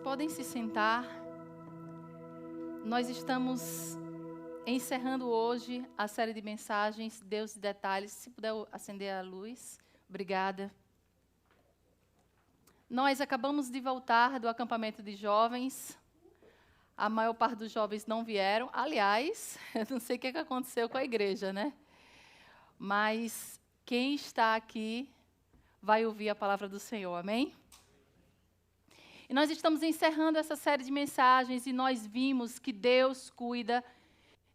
podem se sentar. Nós estamos encerrando hoje a série de mensagens Deus de Detalhes. Se puder acender a luz. Obrigada. Nós acabamos de voltar do acampamento de jovens. A maior parte dos jovens não vieram. Aliás, eu não sei o que aconteceu com a igreja, né? Mas quem está aqui vai ouvir a palavra do Senhor, amém? E nós estamos encerrando essa série de mensagens e nós vimos que Deus cuida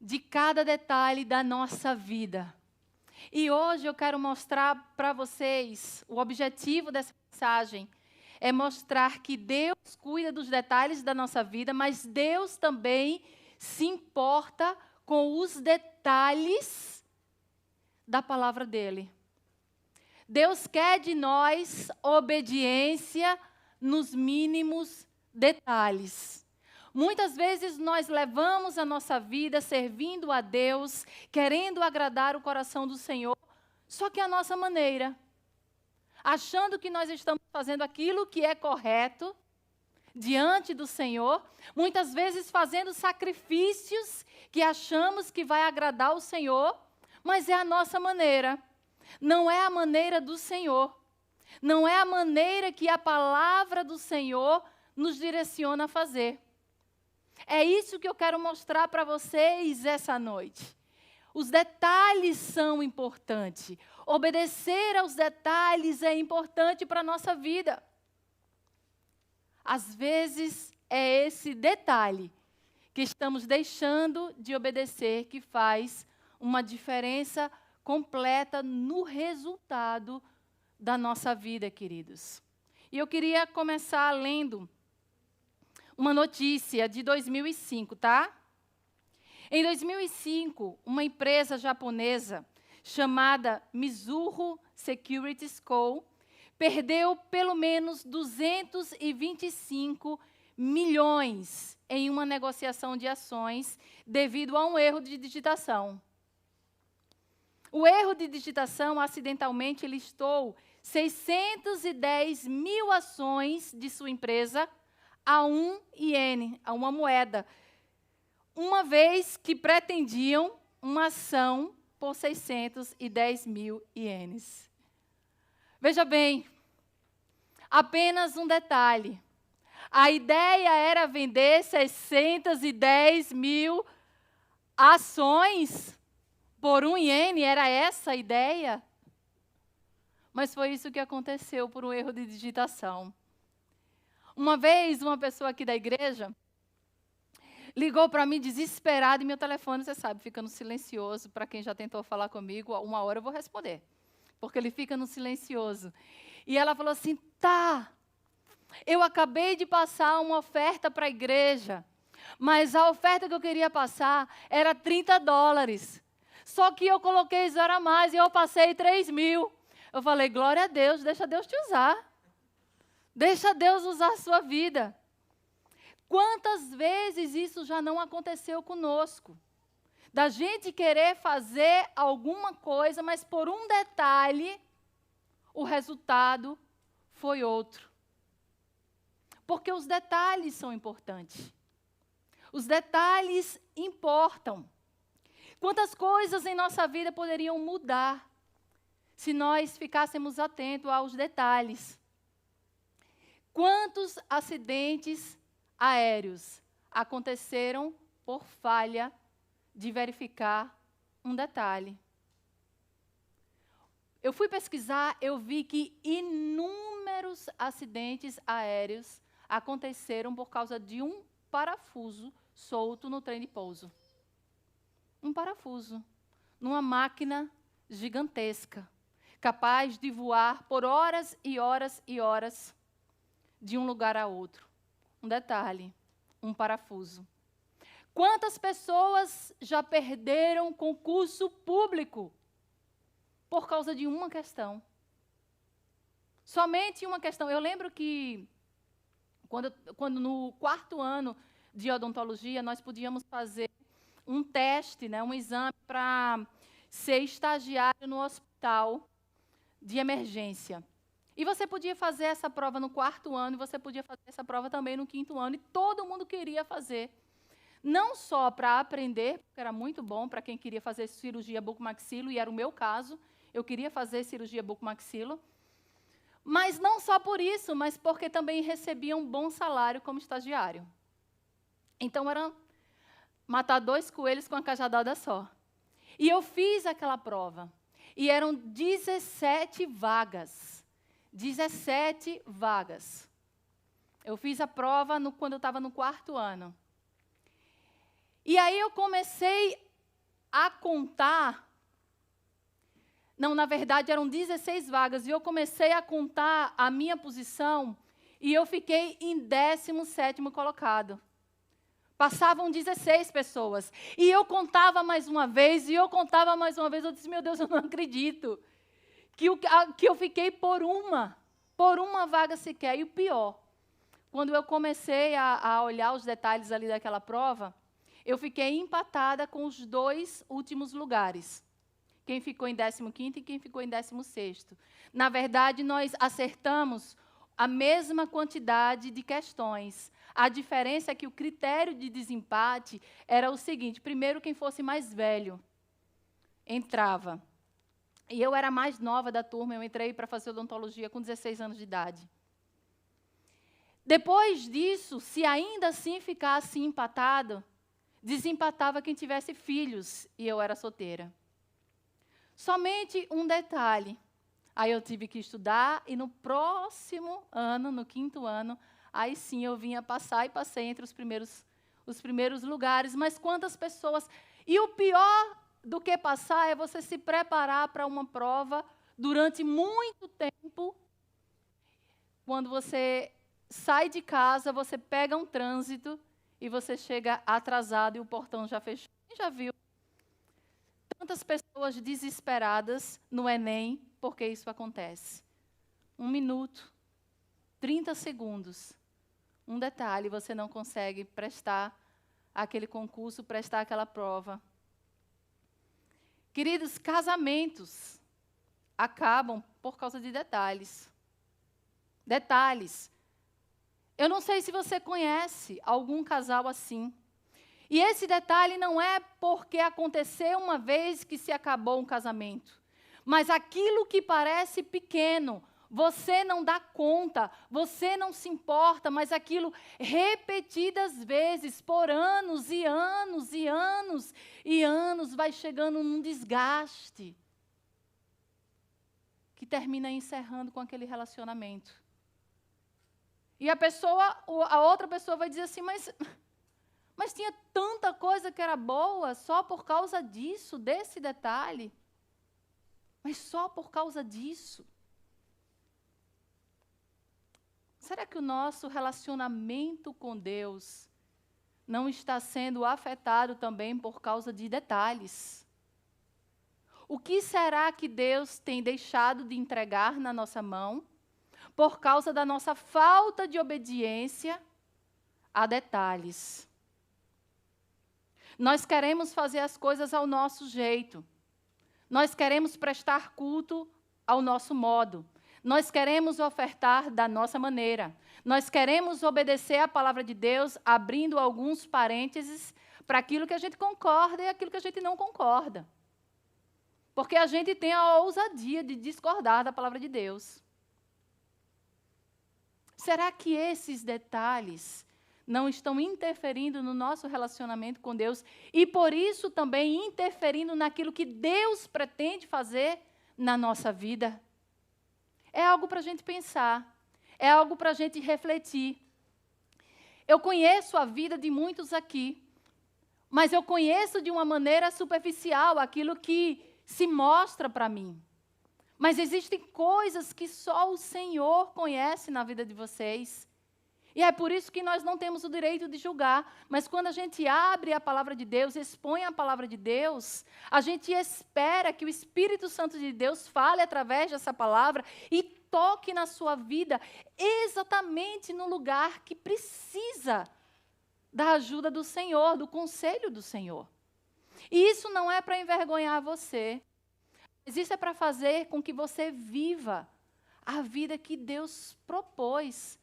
de cada detalhe da nossa vida. E hoje eu quero mostrar para vocês, o objetivo dessa mensagem é mostrar que Deus cuida dos detalhes da nossa vida, mas Deus também se importa com os detalhes da palavra dele. Deus quer de nós obediência nos mínimos detalhes. Muitas vezes nós levamos a nossa vida servindo a Deus, querendo agradar o coração do Senhor, só que a nossa maneira, achando que nós estamos fazendo aquilo que é correto diante do Senhor, muitas vezes fazendo sacrifícios que achamos que vai agradar o Senhor, mas é a nossa maneira, não é a maneira do Senhor. Não é a maneira que a palavra do Senhor nos direciona a fazer. É isso que eu quero mostrar para vocês essa noite. Os detalhes são importantes. Obedecer aos detalhes é importante para a nossa vida. Às vezes, é esse detalhe que estamos deixando de obedecer que faz uma diferença completa no resultado da nossa vida, queridos. E eu queria começar lendo uma notícia de 2005, tá? Em 2005, uma empresa japonesa chamada Mizuho Securities Co. perdeu pelo menos 225 milhões em uma negociação de ações devido a um erro de digitação. O erro de digitação acidentalmente listou 610 mil ações de sua empresa a 1 iene, a uma moeda, uma vez que pretendiam uma ação por 610 mil ienes. Veja bem, apenas um detalhe. A ideia era vender 610 mil ações por 1 iene, era essa a ideia? Mas foi isso que aconteceu por um erro de digitação. Uma vez, uma pessoa aqui da igreja ligou para mim desesperada e meu telefone, você sabe, fica no silencioso. Para quem já tentou falar comigo, uma hora eu vou responder, porque ele fica no silencioso. E ela falou assim, eu acabei de passar uma oferta para a igreja, mas a oferta que eu queria passar era $30. Só que eu coloquei 0 a mais e eu passei 3 mil. Eu falei, glória a Deus, deixa Deus te usar. Deixa Deus usar a sua vida. Quantas vezes isso já não aconteceu conosco? Da gente querer fazer alguma coisa, mas por um detalhe, o resultado foi outro. Porque os detalhes são importantes. Os detalhes importam. Quantas coisas em nossa vida poderiam mudar se nós ficássemos atentos aos detalhes? Quantos acidentes aéreos aconteceram por falha de verificar um detalhe? Eu fui pesquisar, eu vi que inúmeros acidentes aéreos aconteceram por causa de um parafuso solto no trem de pouso. Um parafuso, numa máquina gigantesca, capaz de voar por horas e horas e horas de um lugar a outro. Um detalhe, um parafuso. Quantas pessoas já perderam concurso público por causa de uma questão? Somente uma questão. Eu lembro que, quando no 4º ano de odontologia, nós podíamos fazer um teste, um exame para ser estagiário no hospital de emergência. E você podia fazer essa prova no 4º ano, e você podia fazer essa prova também no 5º ano, e todo mundo queria fazer. Não só para aprender, porque era muito bom para quem queria fazer cirurgia bucomaxilo, e era o meu caso, eu queria fazer cirurgia bucomaxilo, mas não só por isso, mas porque também recebia um bom salário como estagiário. Então, era matar 2 coelhos com uma cajadada só. E eu fiz aquela prova, e eram 17 vagas. 17 vagas. Eu fiz a prova quando eu estava no 4º ano. E aí eu comecei a contar. Não, na verdade, eram 16 vagas. E eu comecei a contar a minha posição. E eu fiquei em 17º colocado. Passavam 16 pessoas. E eu contava mais uma vez. E eu contava mais uma vez. Eu disse, meu Deus, eu não acredito. Que eu fiquei por uma vaga sequer. E o pior, quando eu comecei a olhar os detalhes ali daquela prova, eu fiquei empatada com os 2 últimos lugares. Quem ficou em 15º e quem ficou em 16º. Na verdade, nós acertamos a mesma quantidade de questões. A diferença é que o critério de desempate era o seguinte: primeiro, quem fosse mais velho entrava. E eu era a mais nova da turma, eu entrei para fazer odontologia com 16 anos de idade. Depois disso, se ainda assim ficasse empatado, desempatava quem tivesse filhos, e eu era solteira. Somente um detalhe. Aí eu tive que estudar, e no próximo ano, no 5º ano, aí sim eu vinha passar, e passei entre os primeiros lugares. Mas quantas pessoas... E o pior do que passar é você se preparar para uma prova durante muito tempo. Quando você sai de casa, você pega um trânsito e você chega atrasado e o portão já fechou. Quem já viu tantas pessoas desesperadas no Enem porque isso acontece? 1 minuto, 30 segundos. Um detalhe, você não consegue prestar aquele concurso, prestar aquela prova. Queridos, casamentos acabam por causa de detalhes. Detalhes. Eu não sei se você conhece algum casal assim. E esse detalhe não é porque aconteceu uma vez que se acabou um casamento. Mas aquilo que parece pequeno, você não dá conta, você não se importa, mas aquilo repetidas vezes, por anos e anos e anos e anos, vai chegando num desgaste que termina encerrando com aquele relacionamento. E a outra pessoa vai dizer assim, mas tinha tanta coisa que era boa só por causa disso, desse detalhe. Mas só por causa disso. Será que o nosso relacionamento com Deus não está sendo afetado também por causa de detalhes? O que será que Deus tem deixado de entregar na nossa mão por causa da nossa falta de obediência a detalhes? Nós queremos fazer as coisas ao nosso jeito. Nós queremos prestar culto ao nosso modo. Nós queremos ofertar da nossa maneira. Nós queremos obedecer à palavra de Deus, abrindo alguns parênteses para aquilo que a gente concorda e aquilo que a gente não concorda. Porque a gente tem a ousadia de discordar da palavra de Deus. Será que esses detalhes não estão interferindo no nosso relacionamento com Deus e, por isso, também interferindo naquilo que Deus pretende fazer na nossa vida? É algo para a gente pensar, é algo para a gente refletir. Eu conheço a vida de muitos aqui, mas eu conheço de uma maneira superficial aquilo que se mostra para mim. Mas existem coisas que só o Senhor conhece na vida de vocês. E é por isso que nós não temos o direito de julgar. Mas quando a gente abre a palavra de Deus, expõe a palavra de Deus, a gente espera que o Espírito Santo de Deus fale através dessa palavra e toque na sua vida exatamente no lugar que precisa da ajuda do Senhor, do conselho do Senhor. E isso não é para envergonhar você. Mas isso é para fazer com que você viva a vida que Deus propôs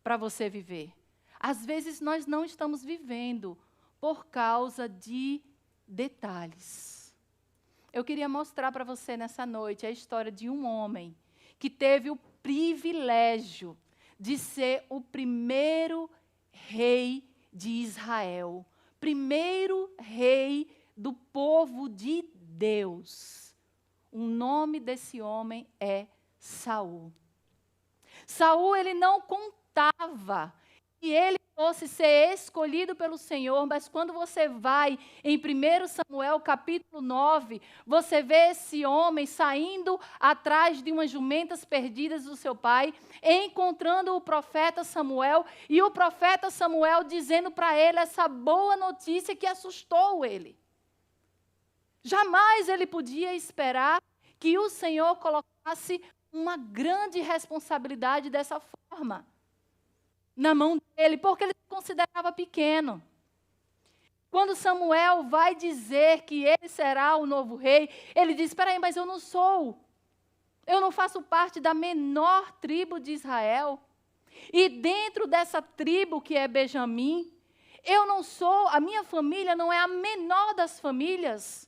para você viver. Às vezes nós não estamos vivendo por causa de detalhes. Eu queria mostrar para você nessa noite a história de um homem que teve o privilégio de ser o primeiro rei de Israel, primeiro rei do povo de Deus. O nome desse homem é Saul. Saul, ele não contava que ele fosse ser escolhido pelo Senhor, mas quando você vai em 1 Samuel capítulo 9, você vê esse homem saindo atrás de umas jumentas perdidas do seu pai, encontrando o profeta Samuel, e o profeta Samuel dizendo para ele essa boa notícia que assustou ele. Jamais ele podia esperar que o Senhor colocasse uma grande responsabilidade dessa forma na mão dele, porque ele se considerava pequeno. Quando Samuel vai dizer que ele será o novo rei, ele diz, espera aí, mas eu não faço parte da menor tribo de Israel. E dentro dessa tribo que é Benjamim, a minha família não é a menor das famílias.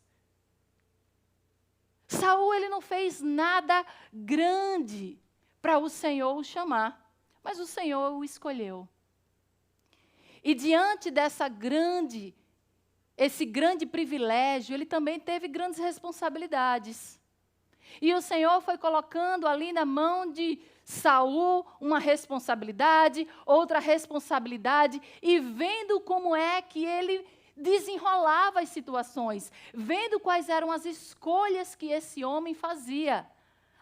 Saul, ele não fez nada grande para o Senhor o chamar. Mas o Senhor o escolheu. E diante esse grande privilégio, ele também teve grandes responsabilidades. E o Senhor foi colocando ali na mão de Saul uma responsabilidade, outra responsabilidade, e vendo como é que ele desenrolava as situações, vendo quais eram as escolhas que esse homem fazia.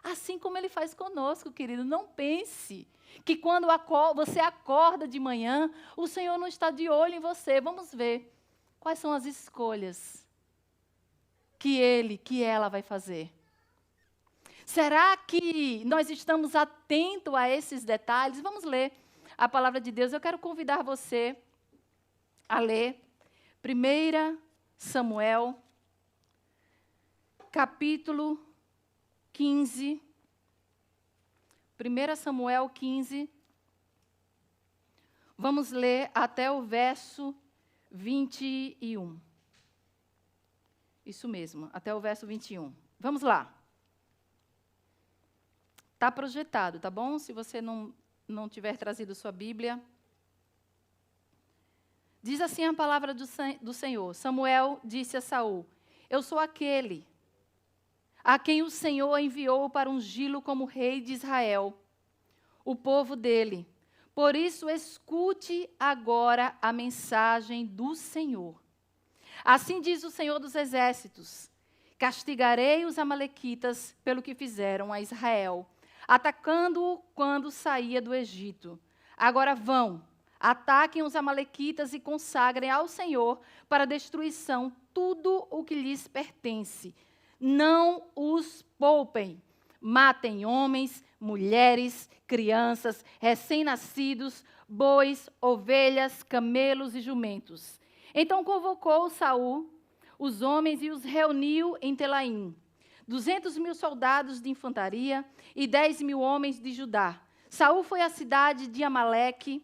Assim como ele faz conosco, querido, não pense que quando você acorda de manhã, o Senhor não está de olho em você. Vamos ver quais são as escolhas que ela vai fazer. Será que nós estamos atentos a esses detalhes? Vamos ler a palavra de Deus. Eu quero convidar você a ler 1 Samuel, capítulo 15. 1 Samuel 15, vamos ler até o verso 21. Isso mesmo, até o verso 21. Vamos lá. Está projetado, tá bom? Se você não tiver trazido sua Bíblia. Diz assim a palavra do Senhor. Samuel disse a Saul, eu sou aquele a quem o Senhor enviou para ungí-lo como rei de Israel, o povo dele. Por isso, escute agora a mensagem do Senhor. Assim diz o Senhor dos Exércitos, castigarei os amalequitas pelo que fizeram a Israel, atacando-o quando saía do Egito. Agora vão, ataquem os amalequitas e consagrem ao Senhor para destruição tudo o que lhes pertence. Não os poupem. Matem homens, mulheres, crianças, recém-nascidos, bois, ovelhas, camelos e jumentos. Então convocou Saul os homens e os reuniu em Telaim. 200.000 soldados de infantaria e 10.000 homens de Judá. Saul foi à cidade de Amaleque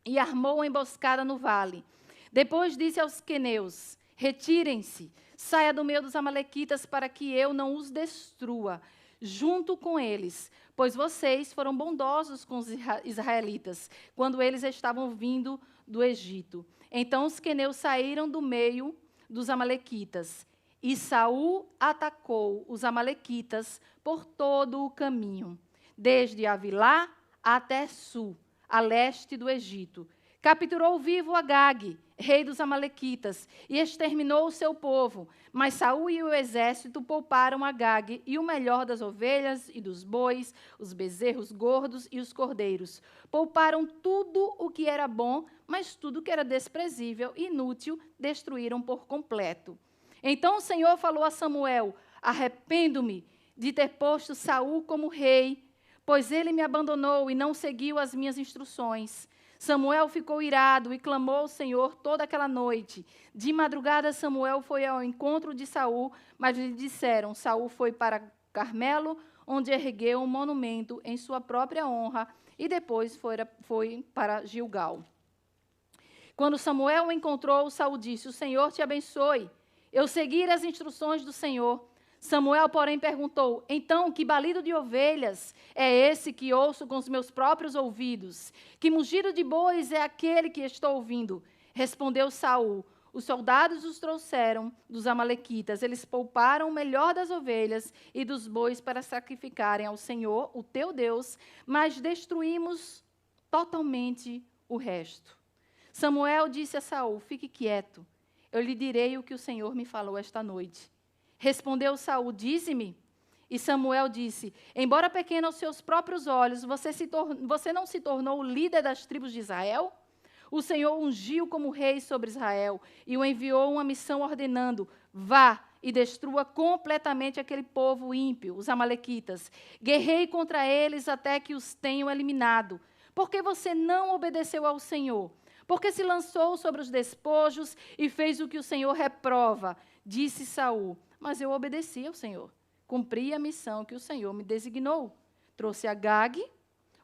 e armou uma emboscada no vale. Depois disse aos queneus, retirem-se, saia do meio dos amalequitas para que eu não os destrua, junto com eles, pois vocês foram bondosos com os israelitas, quando eles estavam vindo do Egito. Então os queneus saíram do meio dos amalequitas, e Saul atacou os amalequitas por todo o caminho, desde Avilá até Sul, a leste do Egito. Capturou vivo Agag, rei dos amalequitas, e exterminou o seu povo. Mas Saul e o exército pouparam Agag e o melhor das ovelhas e dos bois, os bezerros gordos e os cordeiros. Pouparam tudo o que era bom, mas tudo que era desprezível e inútil destruíram por completo. Então o Senhor falou a Samuel, arrependo-me de ter posto Saul como rei, pois ele me abandonou e não seguiu as minhas instruções. Samuel ficou irado e clamou ao Senhor toda aquela noite. De madrugada, Samuel foi ao encontro de Saul, mas lhe disseram, Saul foi para Carmelo, onde ergueu um monumento em sua própria honra, e depois foi para Gilgal. Quando Samuel o encontrou, Saul disse: o Senhor te abençoe. Eu segui as instruções do Senhor. Samuel, porém, perguntou: então, que balido de ovelhas é esse que ouço com os meus próprios ouvidos? Que mugido de bois é aquele que estou ouvindo? Respondeu Saul: os soldados os trouxeram dos amalequitas. Eles pouparam o melhor das ovelhas e dos bois para sacrificarem ao Senhor, o teu Deus, mas destruímos totalmente o resto. Samuel disse a Saul: fique quieto, eu lhe direi o que o Senhor me falou esta noite. Respondeu Saul: dize-me. E Samuel disse: embora pequeno aos seus próprios olhos, você não se tornou o líder das tribos de Israel? O Senhor ungiu como rei sobre Israel e o enviou uma missão ordenando: vá e destrua completamente aquele povo ímpio, os amalequitas. Guerrei contra eles até que os tenham eliminado. Por que você não obedeceu ao Senhor? Porque se lançou sobre os despojos e fez o que o Senhor reprova. Disse Saul: mas eu obedeci ao Senhor. Cumpri a missão que o Senhor me designou. Trouxe Agag,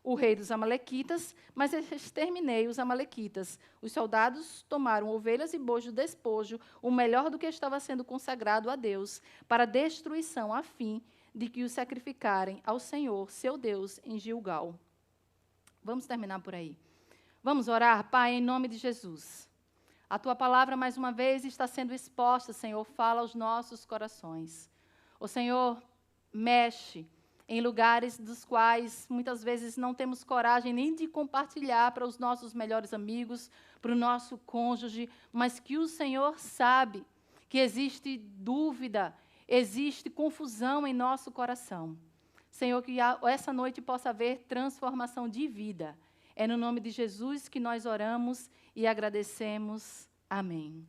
o rei dos amalequitas, mas exterminei os amalequitas. Os soldados tomaram ovelhas e bois do despojo, o melhor do que estava sendo consagrado a Deus, para destruição, a fim de que os sacrificarem ao Senhor, seu Deus, em Gilgal. Vamos terminar por aí. Vamos orar, Pai, em nome de Jesus. A Tua palavra, mais uma vez, está sendo exposta, Senhor, fala aos nossos corações. O Senhor mexe em lugares dos quais muitas vezes não temos coragem nem de compartilhar para os nossos melhores amigos, para o nosso cônjuge, mas que o Senhor sabe que existe dúvida, existe confusão em nosso coração. Senhor, que essa noite possa haver transformação de vida. É no nome de Jesus que nós oramos e agradecemos. Amém.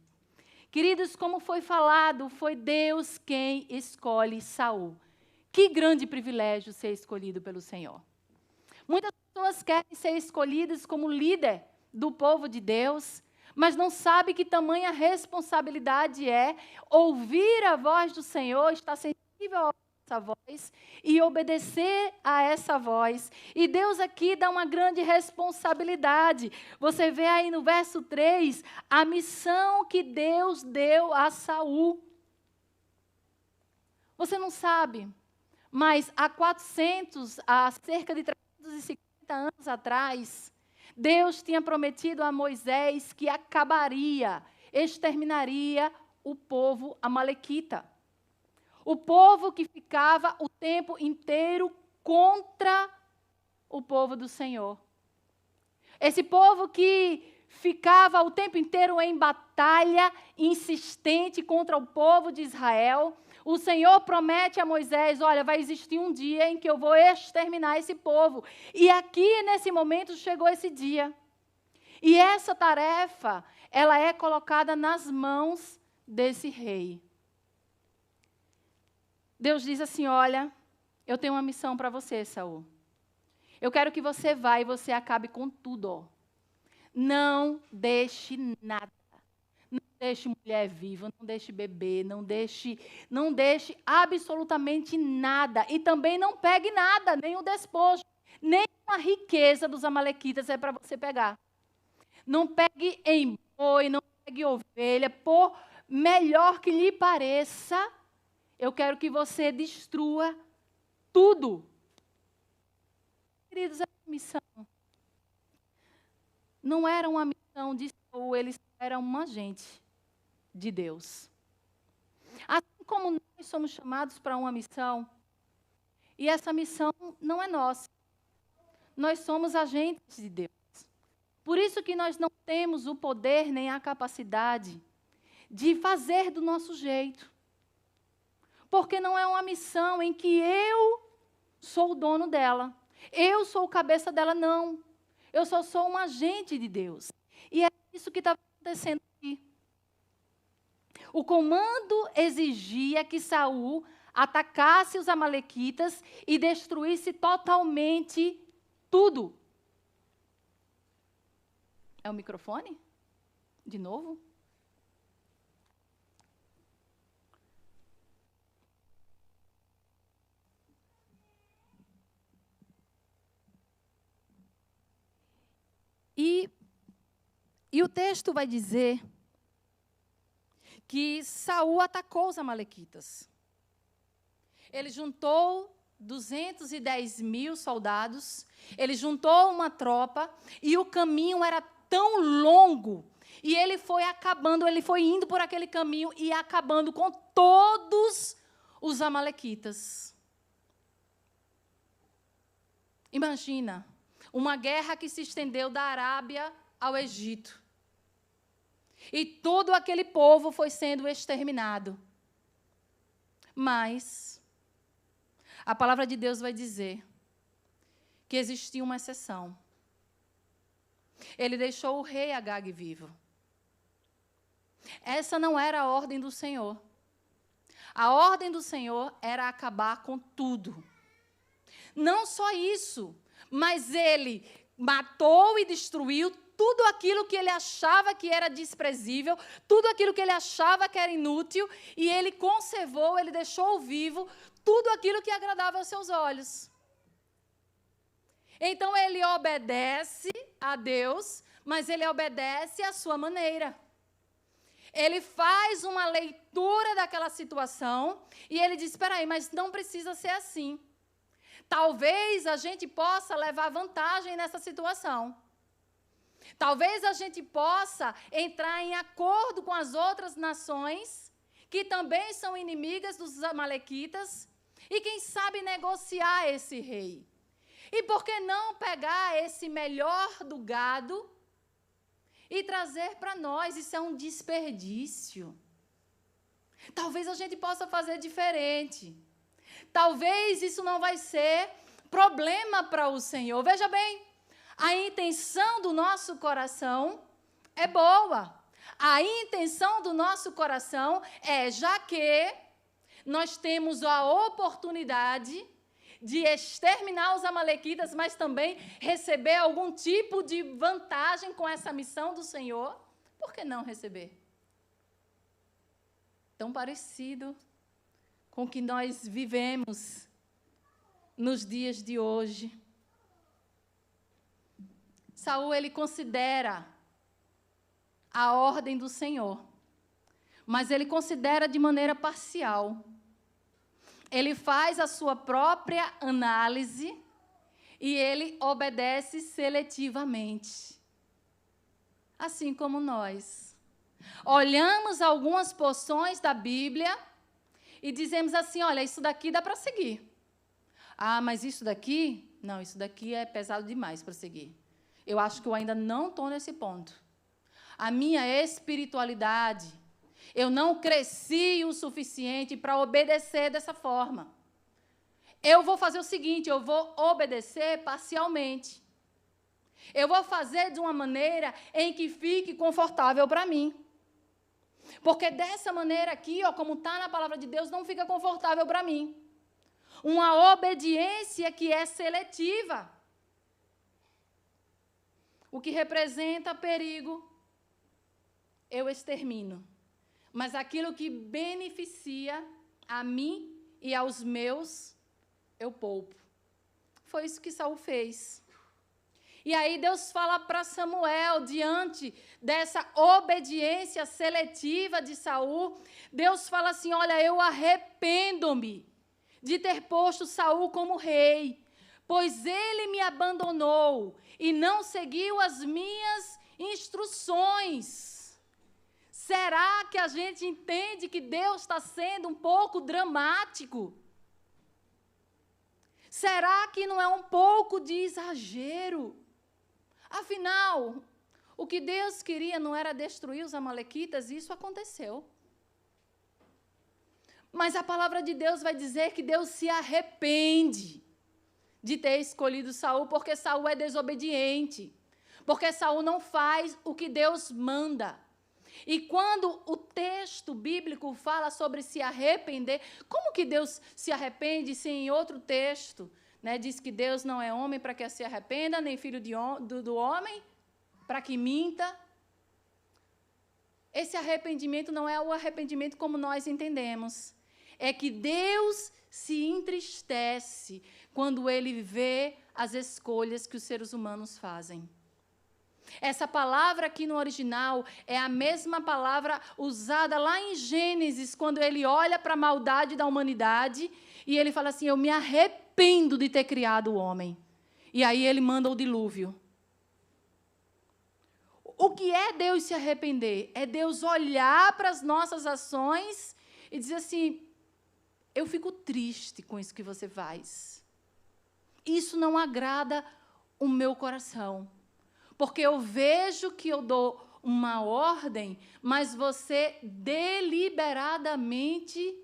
Queridos, como foi falado, foi Deus quem escolhe Saul. Que grande privilégio ser escolhido pelo Senhor. Muitas pessoas querem ser escolhidas como líder do povo de Deus, mas não sabem que tamanha responsabilidade é ouvir a voz do Senhor, estar sensível a essa voz e obedecer a essa voz. E Deus aqui dá uma grande responsabilidade. Você vê aí no verso 3, a missão que Deus deu a Saul. Você não sabe, mas há cerca de 350 anos atrás, Deus tinha prometido a Moisés que acabaria, exterminaria o povo amalequita. O povo que ficava o tempo inteiro contra o povo do Senhor. Esse povo que ficava o tempo inteiro em batalha insistente contra o povo de Israel. O Senhor promete a Moisés: olha, vai existir um dia em que eu vou exterminar esse povo. E aqui, nesse momento, chegou esse dia. E essa tarefa, ela é colocada nas mãos desse rei. Deus diz assim: olha, eu tenho uma missão para você, Saul. Eu quero que você vá e você acabe com tudo. Ó. Não deixe nada. Não deixe mulher viva, não deixe bebê, não deixe absolutamente nada. E também não pegue nada, nem o despojo, nem a riqueza dos amalequitas é para você pegar. Não pegue em boi, não pegue ovelha, por melhor que lhe pareça, eu quero que você destrua tudo. Queridos, essa missão não era uma missão de Saul, eles eram um agente de Deus. Assim como nós somos chamados para uma missão, e essa missão não é nossa. Nós somos agentes de Deus. Por isso que nós não temos o poder nem a capacidade de fazer do nosso jeito. Porque não é uma missão em que eu sou o dono dela. Eu sou o cabeça dela, não. Eu só sou um agente de Deus. E é isso que está acontecendo aqui. O comando exigia que Saul atacasse os amalequitas e destruísse totalmente tudo. É o microfone? De novo? E o texto vai dizer que Saul atacou os amalequitas. Ele juntou 210.000 soldados, ele juntou uma tropa, e o caminho era tão longo, e ele foi acabando, ele foi indo por aquele caminho e acabando com todos os amalequitas. Imagina, uma guerra que se estendeu da Arábia ao Egito. E todo aquele povo foi sendo exterminado. Mas a palavra de Deus vai dizer que existia uma exceção. Ele deixou o rei Agag vivo. Essa não era a ordem do Senhor. A ordem do Senhor era acabar com tudo. Não só isso, mas ele matou e destruiu tudo aquilo que ele achava que era desprezível, tudo aquilo que ele achava que era inútil, e ele conservou, ele deixou vivo tudo aquilo que agradava aos seus olhos. Então ele obedece a Deus, mas ele obedece à sua maneira. Ele faz uma leitura daquela situação e ele diz, espera aí, mas não precisa ser assim. Talvez a gente possa levar vantagem nessa situação. Talvez a gente possa entrar em acordo com as outras nações, que também são inimigas dos amalequitas, e quem sabe negociar esse rei. E por que não pegar esse melhor do gado e trazer para nós? Isso é um desperdício. Talvez a gente possa fazer diferente. Talvez isso não vai ser problema para o Senhor. Veja bem, a intenção do nosso coração é boa. A intenção do nosso coração é, já que nós temos a oportunidade de exterminar os amalequitas, mas também receber algum tipo de vantagem com essa missão do Senhor, por que não receber? Tão parecido com o que nós vivemos nos dias de hoje. Saul, ele considera a ordem do Senhor, mas ele considera de maneira parcial. Ele faz a sua própria análise e ele obedece seletivamente. Assim como nós. Olhamos algumas porções da Bíblia e dizemos assim, olha, isso daqui dá para seguir. Ah, mas isso daqui? Não, isso daqui é pesado demais para seguir. Eu acho que eu ainda não estou nesse ponto. A minha espiritualidade, eu não cresci o suficiente para obedecer dessa forma. Eu vou fazer o seguinte, eu vou obedecer parcialmente. Eu vou fazer de uma maneira em que fique confortável para mim. Porque dessa maneira aqui, ó, como está na palavra de Deus, não fica confortável para mim. Uma obediência que é seletiva. O que representa perigo, eu extermino. Mas aquilo que beneficia a mim e aos meus, eu poupo. Foi isso que Saul fez. E aí Deus fala para Samuel, diante dessa obediência seletiva de Saul, Deus fala assim, olha, eu arrependo-me de ter posto Saul como rei, pois ele me abandonou e não seguiu as minhas instruções. Será que a gente entende que Deus está sendo um pouco dramático? Será que não é um pouco de exagero? Afinal, o que Deus queria não era destruir os amalequitas, e isso aconteceu. Mas a palavra de Deus vai dizer que Deus se arrepende de ter escolhido Saul, porque Saul é desobediente, porque Saul não faz o que Deus manda. E quando o texto bíblico fala sobre se arrepender, como que Deus se arrepende se em outro texto, né, diz que Deus não é homem para que se arrependa, nem filho do homem para que minta? Esse arrependimento não é o arrependimento como nós entendemos. É que Deus se entristece quando Ele vê as escolhas que os seres humanos fazem. Essa palavra aqui no original é a mesma palavra usada lá em Gênesis, quando ele olha para a maldade da humanidade e ele fala assim: eu me arrependo de ter criado o homem. E aí ele manda o dilúvio. O que é Deus se arrepender? É Deus olhar para as nossas ações e dizer assim: eu fico triste com isso que você faz. Isso não agrada o meu coração. Porque eu vejo que eu dou uma ordem, mas você deliberadamente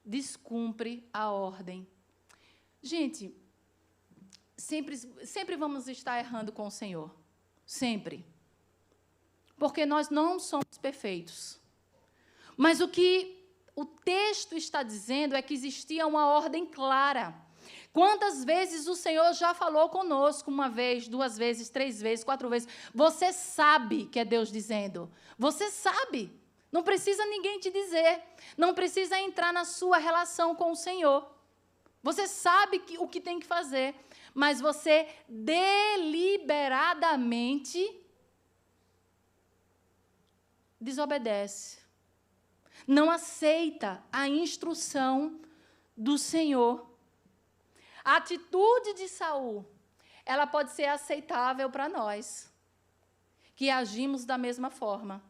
descumpre a ordem. Gente, sempre vamos estar errando com o Senhor. Sempre. Porque nós não somos perfeitos. Mas o que o texto está dizendo é que existia uma ordem clara. Quantas vezes o Senhor já falou conosco? 1 vez, 2 vezes, 3 vezes, 4 vezes. Você sabe que é Deus dizendo. Você sabe. Não precisa ninguém te dizer. Não precisa entrar na sua relação com o Senhor. Você sabe o que tem que fazer. Mas você deliberadamente desobedece. Não aceita a instrução do Senhor. A atitude de Saul, ela pode ser aceitável para nós, que agimos da mesma forma,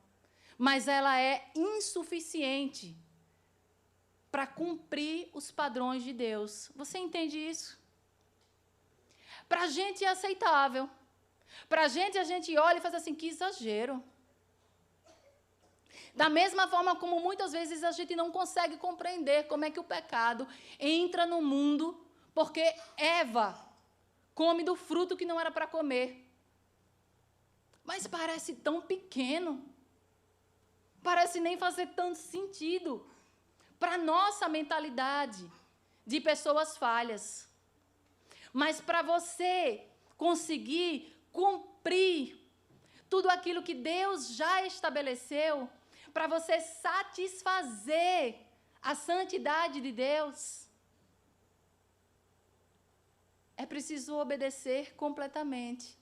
mas ela é insuficiente para cumprir os padrões de Deus. Você entende isso? Para a gente é aceitável. Para a gente olha e faz assim: que exagero. Da mesma forma como muitas vezes a gente não consegue compreender como é que o pecado entra no mundo, porque Eva come do fruto que não era para comer. Mas parece tão pequeno. Parece nem fazer tanto sentido para a nossa mentalidade de pessoas falhas. Mas para você conseguir cumprir tudo aquilo que Deus já estabeleceu, para você satisfazer a santidade de Deus, é preciso obedecer completamente,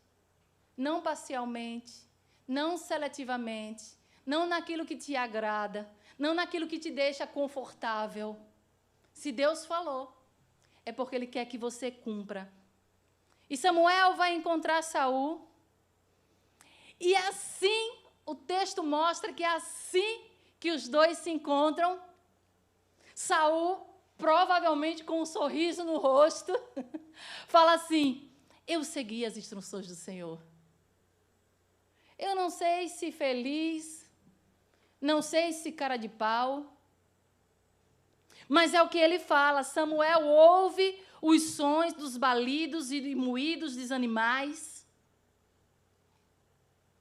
não parcialmente, não seletivamente, não naquilo que te agrada, não naquilo que te deixa confortável. Se Deus falou, é porque Ele quer que você cumpra. E Samuel vai encontrar Saul, e assim, o texto mostra que é assim que os dois se encontram. Saul, provavelmente com um sorriso no rosto, fala assim: eu segui as instruções do Senhor. Eu não sei se feliz, não sei se cara de pau, mas é o que ele fala. Samuel ouve os sons dos balidos e moídos dos animais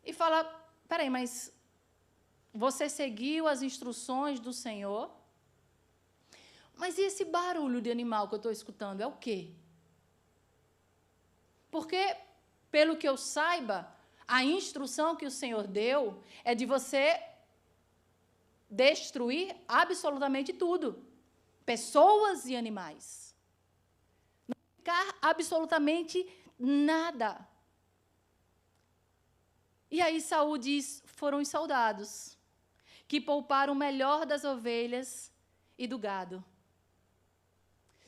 e fala: peraí, mas você seguiu as instruções do Senhor? Mas e esse barulho de animal que eu estou escutando? É o quê? Porque, pelo que eu saiba, a instrução que o Senhor deu é de você destruir absolutamente tudo. Pessoas e animais. Não ficar absolutamente nada. E aí Saul diz: foram os soldados que pouparam o melhor das ovelhas e do gado.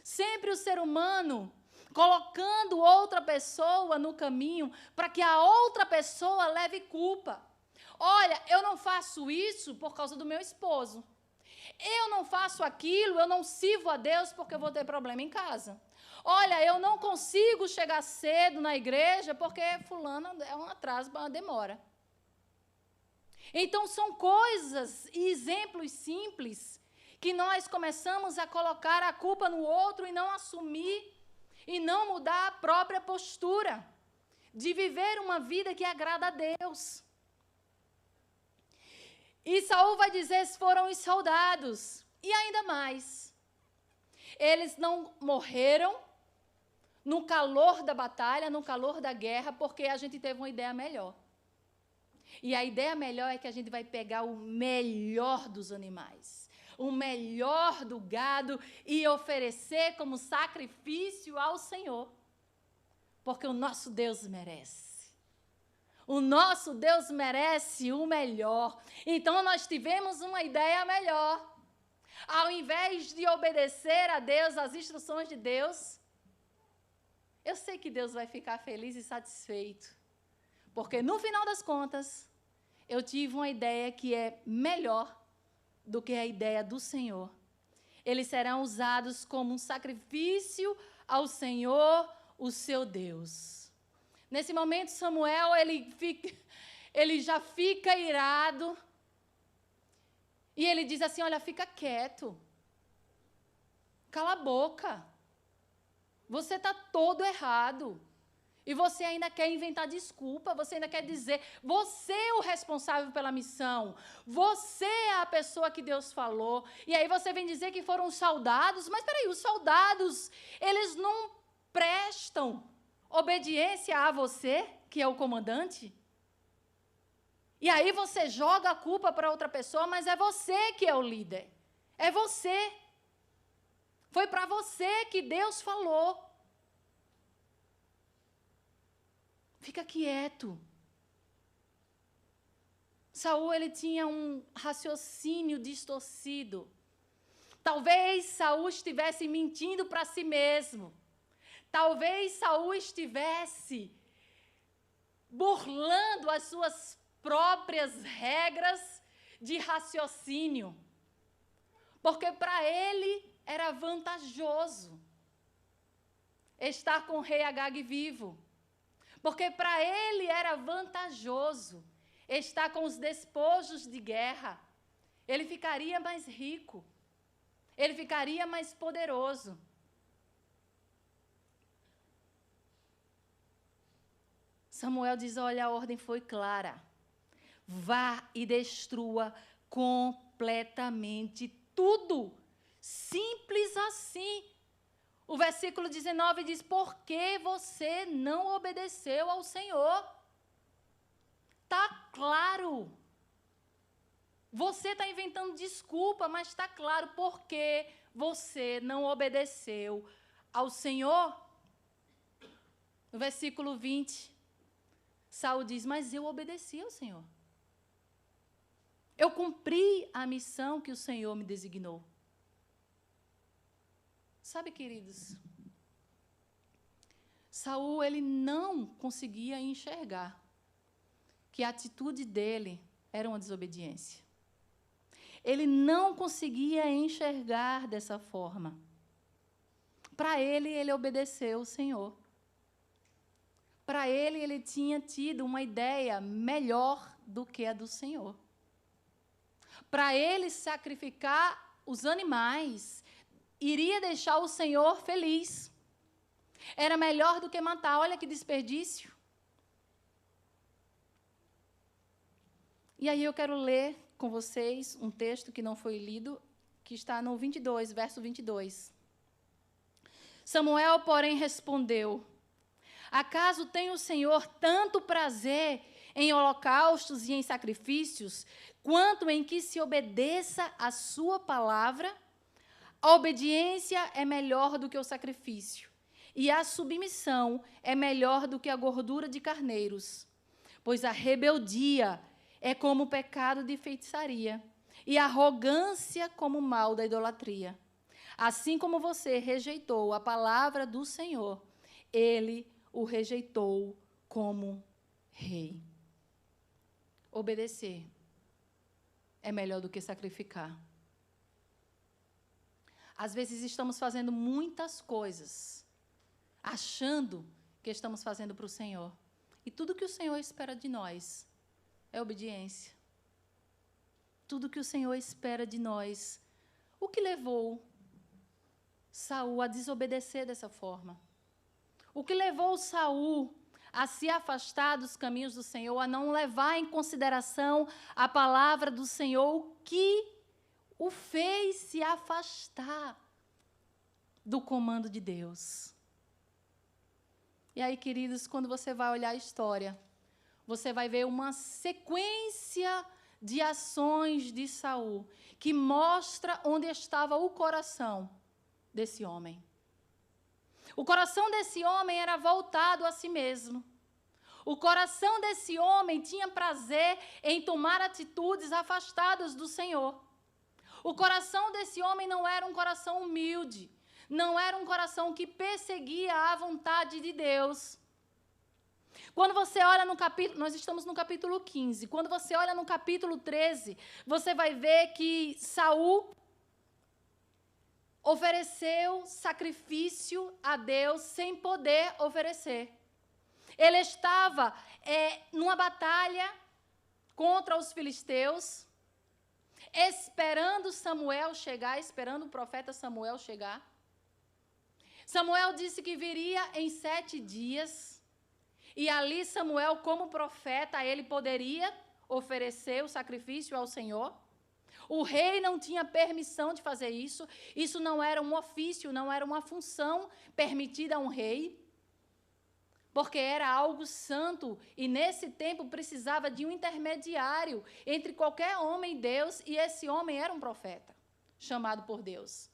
Sempre o ser humano colocando outra pessoa no caminho para que a outra pessoa leve culpa. Olha, eu não faço isso por causa do meu esposo. Eu não faço aquilo, eu não sirvo a Deus porque eu vou ter problema em casa. Olha, eu não consigo chegar cedo na igreja porque fulano é um atraso, uma demora. Então, são coisas e exemplos simples que nós começamos a colocar a culpa no outro e não assumir e não mudar a própria postura de viver uma vida que agrada a Deus. E Saul vai dizer: foram os soldados. E ainda mais, eles não morreram no calor da batalha, no calor da guerra, porque a gente teve uma ideia melhor. E a ideia melhor é que a gente vai pegar o melhor dos animais, o melhor do gado e oferecer como sacrifício ao Senhor. Porque o nosso Deus merece. O nosso Deus merece o melhor. Então, nós tivemos uma ideia melhor. Ao invés de obedecer a Deus, às instruções de Deus, eu sei que Deus vai ficar feliz e satisfeito. Porque, no final das contas, eu tive uma ideia que é melhor do que a ideia do Senhor. Eles serão usados como um sacrifício ao Senhor, o seu Deus. Nesse momento, Samuel, ele já fica irado. E ele diz assim, olha, fica quieto. Cala a boca. Você está todo errado. E você ainda quer inventar desculpa, você ainda quer dizer, você é o responsável pela missão, você é a pessoa que Deus falou, e aí você vem dizer que foram os soldados, mas peraí, os soldados, eles não prestam obediência a você, que é o comandante? E aí você joga a culpa para outra pessoa, mas é você que é o líder, é você. Foi para você que Deus falou. Fica quieto. Saul, ele tinha um raciocínio distorcido. Talvez Saul estivesse mentindo para si mesmo. Talvez Saul estivesse burlando as suas próprias regras de raciocínio. Porque para ele era vantajoso estar com o rei Agag vivo. Porque para ele era vantajoso estar com os despojos de guerra. Ele ficaria mais rico. Ele ficaria mais poderoso. Samuel diz, olha, a ordem foi clara. Vá e destrua completamente tudo. Simples assim. O versículo 19 diz, por que você não obedeceu ao Senhor? Está claro. Você está inventando desculpa, mas está claro por que você não obedeceu ao Senhor. No versículo 20, Saul diz, mas eu obedeci ao Senhor. Eu cumpri a missão que o Senhor me designou. Sabe, queridos, Saul, ele não conseguia enxergar que a atitude dele era uma desobediência. Ele não conseguia enxergar dessa forma. Para ele, ele obedeceu o Senhor. Para ele, ele tinha tido uma ideia melhor do que a do Senhor. Para ele, sacrificar os animais iria deixar o Senhor feliz. Era melhor do que matar. Olha que desperdício. E aí eu quero ler com vocês um texto que não foi lido, que está no 22, verso 22. Samuel, porém, respondeu, acaso tem o Senhor tanto prazer em holocaustos e em sacrifícios, quanto em que se obedeça a sua palavra? A obediência é melhor do que o sacrifício, e a submissão é melhor do que a gordura de carneiros. Pois a rebeldia é como o pecado de feitiçaria, e a arrogância como o mal da idolatria. Assim como você rejeitou a palavra do Senhor, ele o rejeitou como rei. Obedecer é melhor do que sacrificar. Às vezes estamos fazendo muitas coisas, achando que estamos fazendo para o Senhor. E tudo que o Senhor espera de nós é obediência. Tudo que o Senhor espera de nós. O que levou Saul a desobedecer dessa forma? O que levou Saul a se afastar dos caminhos do Senhor, a não levar em consideração a palavra do Senhor, o que o fez se afastar do comando de Deus? E aí, queridos, quando você vai olhar a história, você vai ver uma sequência de ações de Saul, que mostra onde estava o coração desse homem. O coração desse homem era voltado a si mesmo. O coração desse homem tinha prazer em tomar atitudes afastadas do Senhor. O coração desse homem não era um coração humilde, não era um coração que perseguia a vontade de Deus. Quando você olha no capítulo, nós estamos no capítulo 15, quando você olha no capítulo 13, você vai ver que Saul ofereceu sacrifício a Deus sem poder oferecer. Ele estava numa batalha contra os filisteus, esperando Samuel chegar, esperando o profeta Samuel chegar. Samuel disse que viria em 7 dias, e ali Samuel, como profeta, ele poderia oferecer o sacrifício ao Senhor. O rei não tinha permissão de fazer isso. Isso não era um ofício, não era uma função permitida a um rei, porque era algo santo, e nesse tempo precisava de um intermediário entre qualquer homem e Deus, e esse homem era um profeta, chamado por Deus.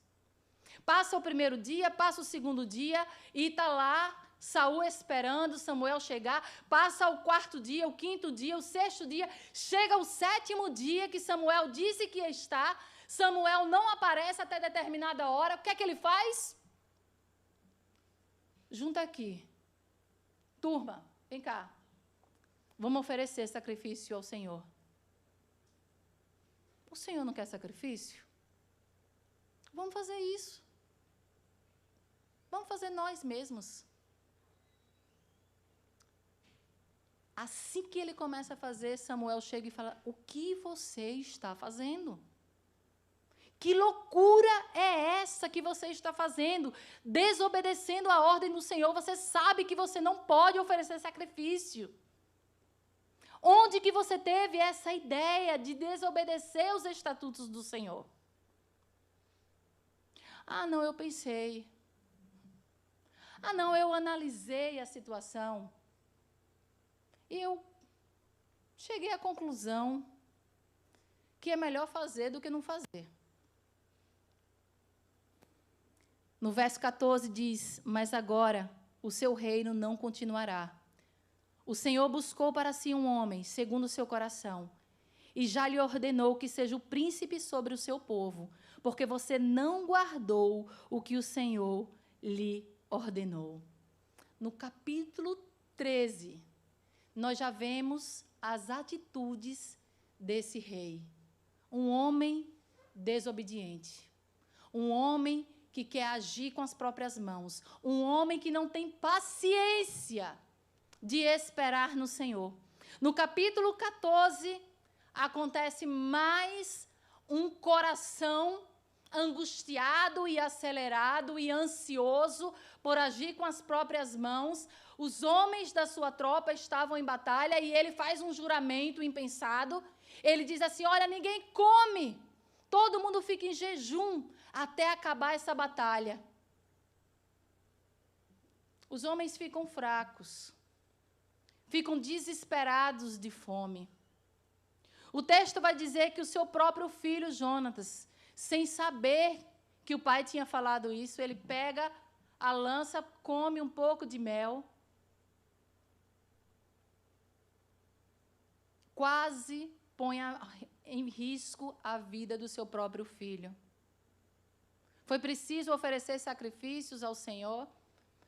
Passa o primeiro dia, passa o segundo dia, e está lá Saul esperando Samuel chegar. Passa o 4º dia, o 5º dia, o 6º dia, chega o 7º dia que Samuel disse que ia estar. Samuel não aparece até determinada hora. O que é que ele faz? Junta aqui. Turma, vem cá. Vamos oferecer sacrifício ao Senhor. O Senhor não quer sacrifício? Vamos fazer isso. Vamos fazer nós mesmos. Assim que ele começa a fazer, Samuel chega e fala: o que você está fazendo? Que loucura é essa que você está fazendo? Desobedecendo a ordem do Senhor. Você sabe que você não pode oferecer sacrifício. Onde que você teve essa ideia de desobedecer os estatutos do Senhor? Ah, não, eu pensei. Ah, não, eu analisei a situação. E eu cheguei à conclusão que é melhor fazer do que não fazer. No verso 14 diz: mas agora o seu reino não continuará. O Senhor buscou para si um homem, segundo o seu coração, e já lhe ordenou que seja o príncipe sobre o seu povo, porque você não guardou o que o Senhor lhe ordenou. No capítulo 13, nós já vemos as atitudes desse rei. Um homem desobediente. Um homem que quer agir com as próprias mãos. Um homem que não tem paciência de esperar no Senhor. No capítulo 14, acontece mais um coração angustiado e acelerado e ansioso por agir com as próprias mãos. Os homens da sua tropa estavam em batalha e ele faz um juramento impensado. Ele diz assim: olha, ninguém come, todo mundo fica em jejum até acabar essa batalha. Os homens ficam fracos, ficam desesperados de fome. O texto vai dizer que o seu próprio filho, Jonatas, sem saber que o pai tinha falado isso, ele pega a lança, come um pouco de mel, quase põe em risco a vida do seu próprio filho. Foi preciso oferecer sacrifícios ao Senhor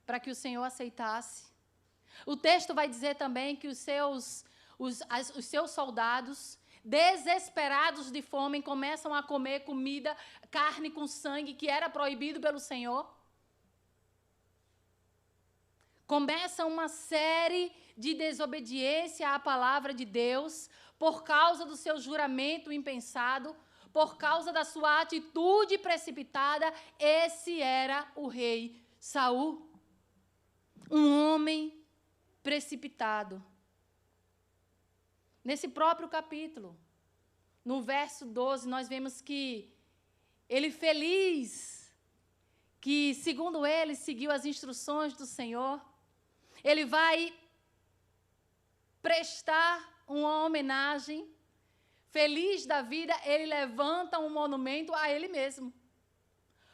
para que o Senhor aceitasse. O texto vai dizer também que os seus soldados, desesperados de fome, começam a comer comida, carne com sangue, que era proibido pelo Senhor. Começa uma série de desobediência à palavra de Deus, por causa do seu juramento impensado, por causa da sua atitude precipitada. Esse era o rei Saul, um homem precipitado. Nesse próprio capítulo, no verso 12, nós vemos que ele feliz, que segundo ele seguiu as instruções do Senhor, ele vai prestar uma homenagem, feliz da vida, ele levanta um monumento a ele mesmo.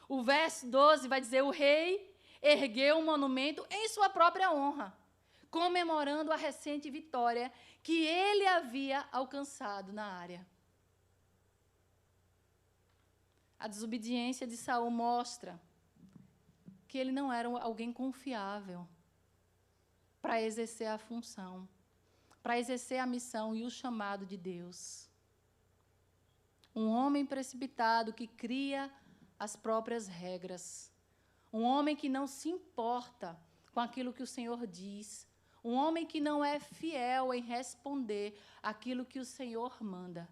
O verso 12 vai dizer: o rei ergueu um monumento em sua própria honra. comemorando a recente vitória que ele havia alcançado na área. A desobediência de Saul mostra que ele não era alguém confiável para exercer a função, para exercer a missão e o chamado de Deus. Um homem precipitado que cria as próprias regras. Um homem que não se importa com aquilo que o Senhor diz. Um homem que não é fiel em responder aquilo que o Senhor manda.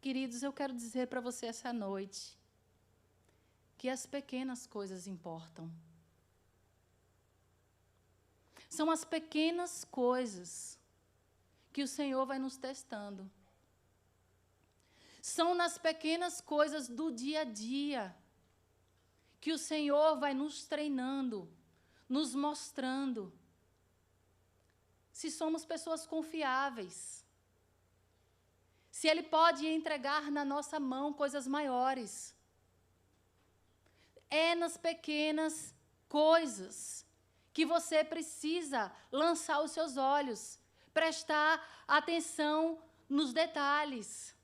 Queridos, eu quero dizer para você essa noite que as pequenas coisas importam. São as pequenas coisas que o Senhor vai nos testando. São nas pequenas coisas do dia a dia que o Senhor vai nos treinando, nos mostrando se somos pessoas confiáveis, se Ele pode entregar na nossa mão coisas maiores. É nas pequenas coisas que você precisa lançar os seus olhos, prestar atenção nos detalhes.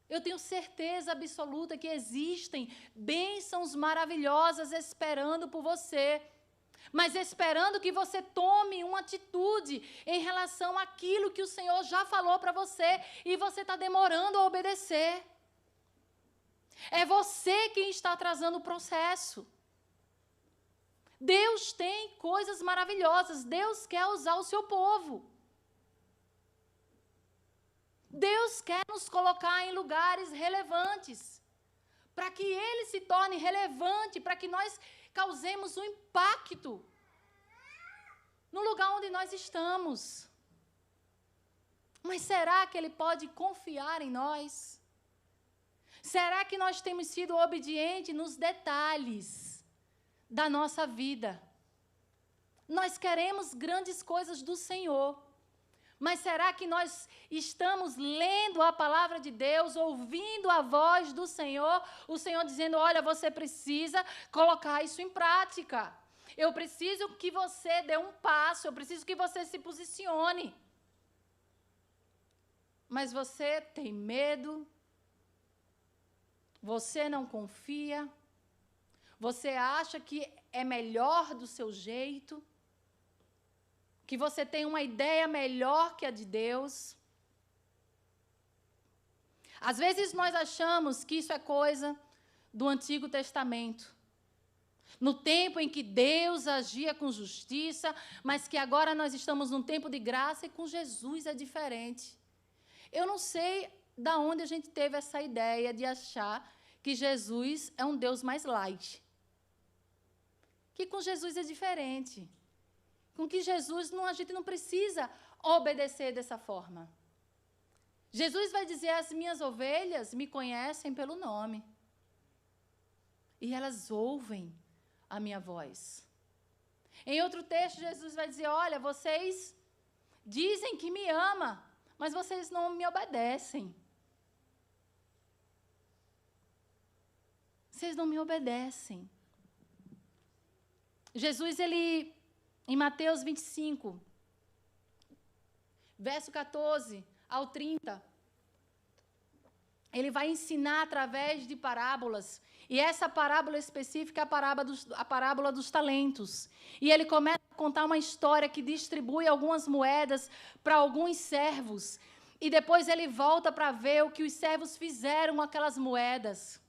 Eu tenho certeza absoluta que existem bênçãos maravilhosas esperando por você, mas esperando que você tome uma atitude em relação àquilo que o Senhor já falou para você e você está demorando a obedecer. É você quem está atrasando o processo. Deus tem coisas maravilhosas, Deus quer usar o seu povo. Deus quer nos colocar em lugares relevantes, para que Ele se torne relevante, para que nós causemos um impacto no lugar onde nós estamos. Mas será que Ele pode confiar em nós? Será que nós temos sido obedientes nos detalhes da nossa vida? Nós queremos grandes coisas do Senhor. Mas será que nós estamos lendo a palavra de Deus, ouvindo a voz do Senhor, o Senhor dizendo, olha, você precisa colocar isso em prática. Eu preciso que você dê um passo, eu preciso que você se posicione. Mas você tem medo, você não confia, você acha que é melhor do seu jeito, que você tem uma ideia melhor que a de Deus. Às vezes nós achamos que isso é coisa do Antigo Testamento. No tempo em que Deus agia com justiça, mas que agora nós estamos num tempo de graça e com Jesus é diferente. Eu não sei de onde a gente teve essa ideia de achar que Jesus é um Deus mais light. Que com Jesus é diferente. Com que Jesus, a gente não precisa obedecer dessa forma. Jesus vai dizer, as minhas ovelhas me conhecem pelo nome. E elas ouvem a minha voz. Em outro texto, Jesus vai dizer, olha, vocês dizem que me amam, mas vocês não me obedecem. Vocês não me obedecem. Jesus, em Mateus 25, verso 14 ao 30, ele vai ensinar através de parábolas, e essa parábola específica é a parábola dos talentos. E ele começa a contar uma história que distribui algumas moedas para alguns servos, e depois ele volta para ver o que os servos fizeram com aquelas moedas.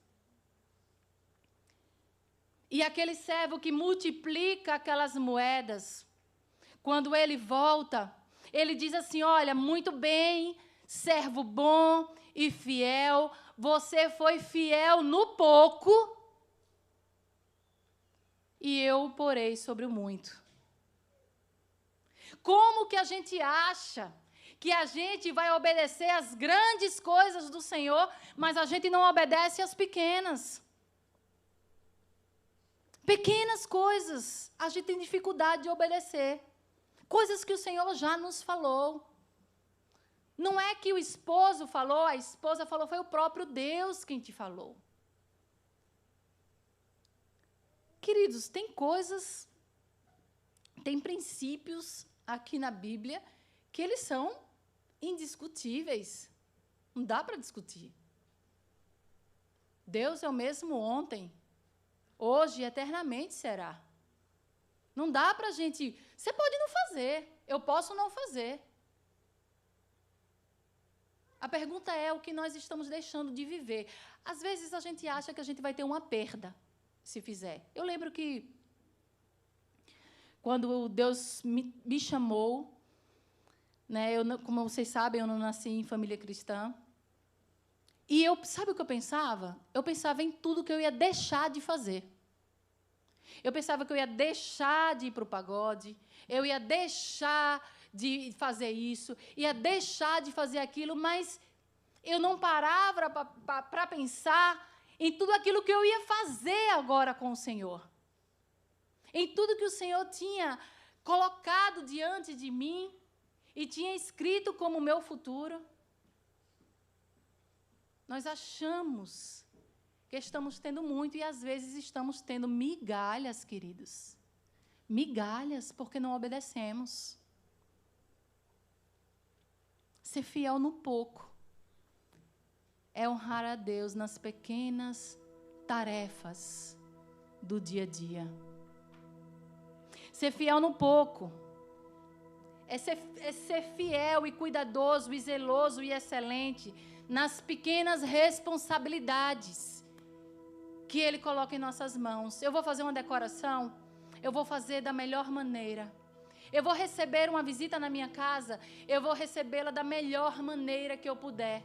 E aquele servo que multiplica aquelas moedas, quando ele volta, ele diz assim, olha, muito bem, servo bom e fiel, você foi fiel no pouco, e eu o porei sobre o muito. Como que a gente acha que a gente vai obedecer às grandes coisas do Senhor, mas a gente não obedece às pequenas? Pequenas coisas, a gente tem dificuldade de obedecer. Coisas que o Senhor já nos falou. Não é que o esposo falou, a esposa falou, foi o próprio Deus quem te falou. Queridos, tem coisas, tem princípios aqui na Bíblia que eles são indiscutíveis. Não dá para discutir. Deus é o mesmo ontem, hoje e eternamente será. Não dá para a gente... Você pode não fazer, eu posso não fazer. A pergunta é o que nós estamos deixando de viver. Às vezes a gente acha que a gente vai ter uma perda se fizer. Eu lembro que quando Deus me chamou, né, como vocês sabem, eu não nasci em família cristã. E sabe o que eu pensava? Eu pensava em tudo que eu ia deixar de fazer. Eu pensava que eu ia deixar de ir para o pagode, eu ia deixar de fazer isso, ia deixar de fazer aquilo, mas eu não parava para pensar em tudo aquilo que eu ia fazer agora com o Senhor. Em tudo que o Senhor tinha colocado diante de mim e tinha escrito como meu futuro. Nós achamos que estamos tendo muito e, às vezes, estamos tendo migalhas, queridos. Migalhas, porque não obedecemos. Ser fiel no pouco é honrar a Deus nas pequenas tarefas do dia a dia. Ser fiel no pouco é ser fiel e cuidadoso e zeloso e excelente nas pequenas responsabilidades que Ele coloca em nossas mãos. Eu vou fazer uma decoração, eu vou fazer da melhor maneira. Eu vou receber uma visita na minha casa, eu vou recebê-la da melhor maneira que eu puder.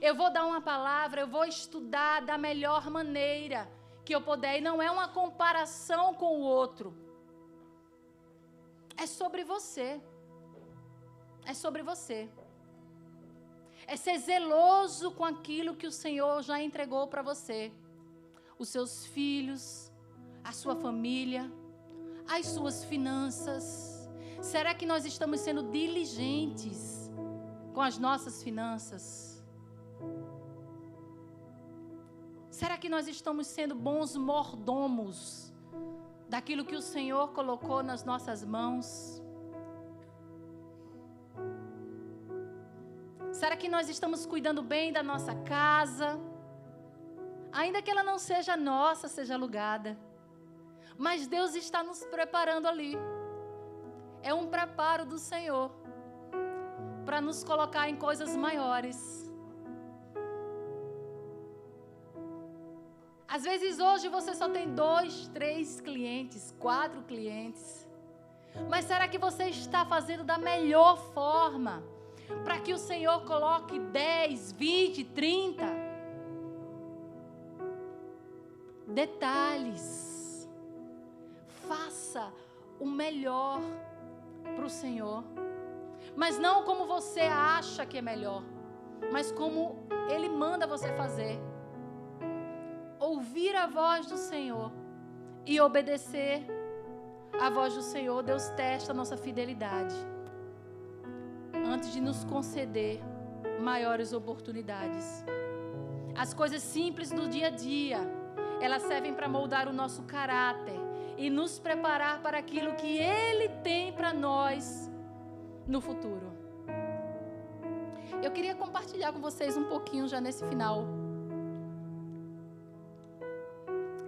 Eu vou dar uma palavra, eu vou estudar da melhor maneira que eu puder. E não é uma comparação com o outro. É sobre você. É sobre você. É ser zeloso com aquilo que o Senhor já entregou para você. Os seus filhos, a sua família, as suas finanças. Será que nós estamos sendo diligentes com as nossas finanças? Será que nós estamos sendo bons mordomos daquilo que o Senhor colocou nas nossas mãos? Será que nós estamos cuidando bem da nossa casa? Ainda que ela não seja nossa, seja alugada. Mas Deus está nos preparando ali. É um preparo do Senhor para nos colocar em coisas maiores. Às vezes hoje você só tem 2, 3 clientes, 4 clientes. Mas será que você está fazendo da melhor forma para que o Senhor coloque 10, 20, 30? Detalhes. Faça o melhor para o Senhor. Mas não como você acha que é melhor, mas como Ele manda você fazer. Ouvir a voz do Senhor e obedecer a voz do Senhor. Deus testa a nossa fidelidade antes de nos conceder maiores oportunidades. As coisas simples do dia a dia, elas servem para moldar o nosso caráter e nos preparar para aquilo que Ele tem para nós no futuro. Eu queria compartilhar com vocês um pouquinho já nesse final.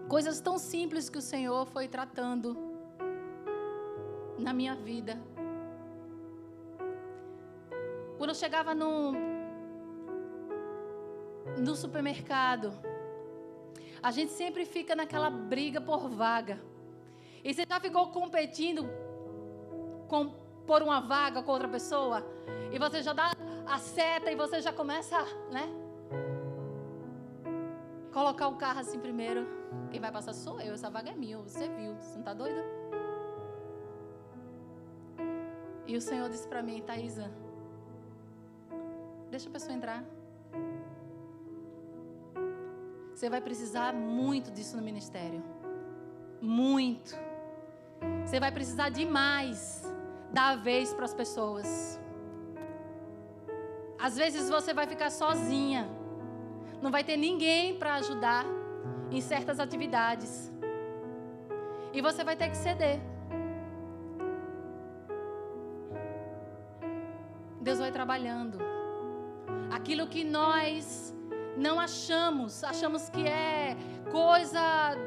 Coisas tão simples que o Senhor foi tratando na minha vida. Quando eu chegava no supermercado, a gente sempre fica naquela briga por vaga. E você já ficou competindo por uma vaga com outra pessoa? E você já dá a seta e você já começa, né? Colocar o carro assim primeiro. Quem vai passar sou eu, essa vaga é minha, você viu, você não está doida? E o Senhor disse para mim, Thaisa, deixa a pessoa entrar. Você vai precisar muito disso no ministério. Muito. Você vai precisar demais dar a vez para as pessoas. Às vezes você vai ficar sozinha. Não vai ter ninguém para ajudar em certas atividades. E você vai ter que ceder. Deus vai trabalhando. Aquilo que nós não achamos que é coisa